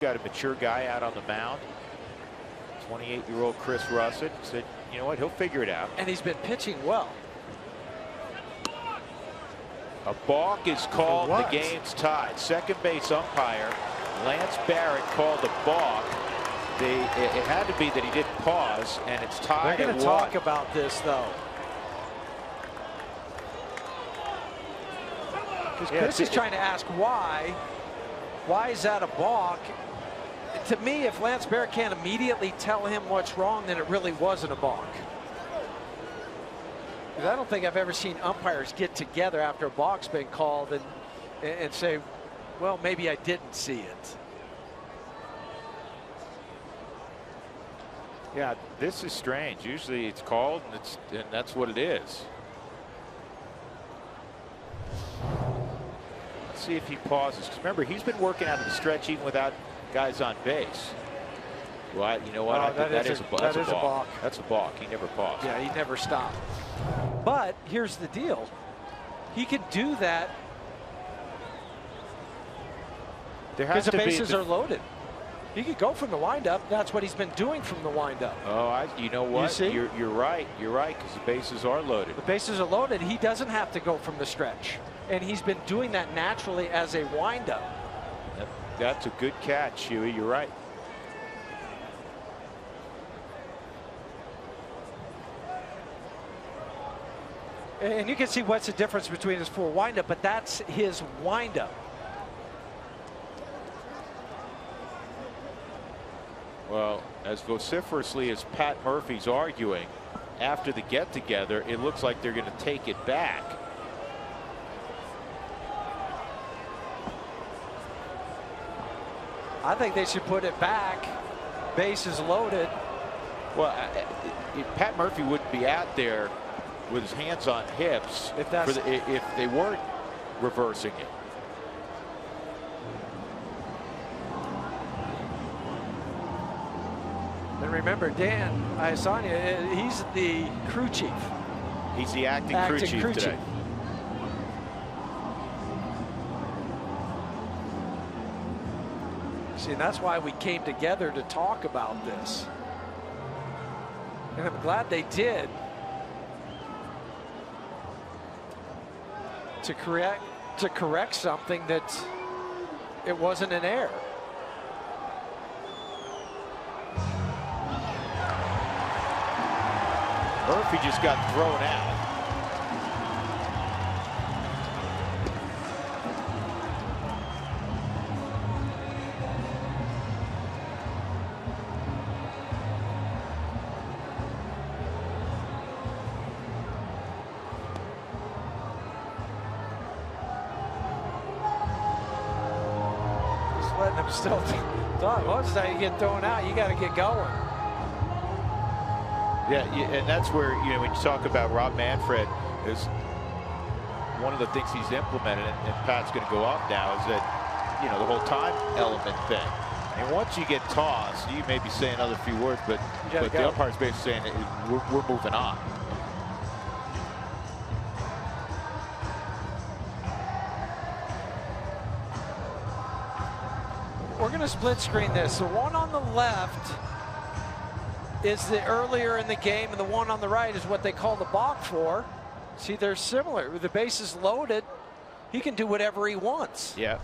Got a mature guy out on the mound. 28-year-old Chris Rusin said, you know what, he'll figure it out. And he's been pitching well. A balk is called. The game's tied. Second base umpire Lance Barrett called a balk. It had to be that he didn't pause, and it's tied. They're going to talk about this, though. Because Chris is trying to ask why. Why is that a balk? To me, if Lance Barrett can't immediately tell him what's wrong, then it really wasn't a balk. I don't think I've ever seen umpires get together after a balk's been called and say, well, maybe I didn't see it. Yeah, this is strange. Usually it's called, and that's what it is. Let's see if he pauses. 'Cause remember, he's been working out of the stretch even without guys on base. Well, you know what? I think that is a balk. That's a balk. He never paused. Yeah, he never stopped. But here's the deal. He could do that because the bases are loaded. He could go from the windup. That's what he's been doing from the windup. Oh, you know what? You're right. You're right, because the bases are loaded. The bases are loaded. He doesn't have to go from the stretch. And he's been doing that naturally as a windup. That's a good catch, Huey. You're right. And you can see what's the difference between his full windup, but that's his windup. Well, as vociferously as Pat Murphy's arguing, after the get-together, it looks like they're going to take it back. I think they should put it back. Bases loaded. Well, Pat Murphy wouldn't be out there with his hands on hips if they weren't reversing it. And remember, Dan Iasania, he's the crew chief. He's the acting crew chief today. See, and that's why we came together to talk about this. And I'm glad they did. To correct something that it wasn't an error. Murphy just got thrown out. Letting him still done. Once you get thrown out, you got to get going. Yeah, and that's where, you know, when you talk about Rob Manfred, is one of the things he's implemented, and Pat's going to go off now, is that, you know, the whole time element thing. And once you get tossed, you may be saying another few words, but the umpire's basically saying we're moving on. We're going to split screen this. The one on the left is the earlier in the game, and the one on the right is what they call the balk for. See, they're similar. With the bases loaded, he can do whatever he wants. Yeah.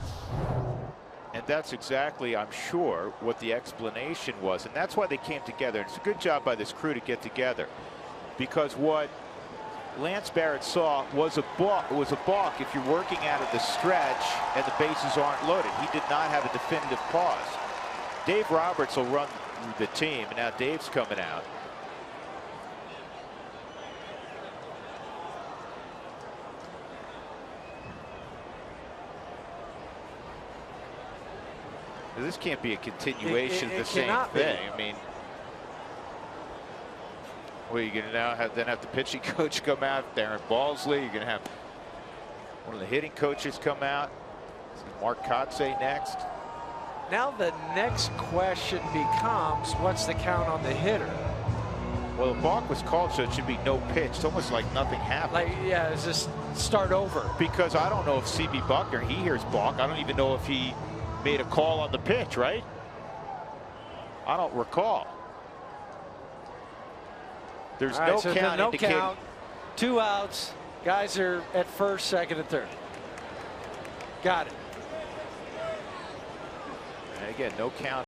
And that's exactly, I'm sure, what the explanation was. And that's why they came together. It's a good job by this crew to get together. Because what Lance Barrett saw was a balk if you're working out of the stretch and the bases aren't loaded. He did not have a definitive pause. Dave Roberts will run the team, and now Dave's coming out. This can't be a continuation of the same thing. I mean, well, you're going to now have the pitching coach come out, Darren Balsley. You're going to have one of the hitting coaches come out. Mark Kotze next. Now the next question becomes, what's the count on the hitter? Well, the balk was called, so it should be no pitch. It's almost like nothing happened. Like, yeah, it's just start over. Because I don't know if C.B. Buckner, he hears balk. I don't even know if he made a call on the pitch, right? I don't recall. There's All no right, so count no indicating. count. 2 outs. Guys are at first, second, and third. Got it. And again, no count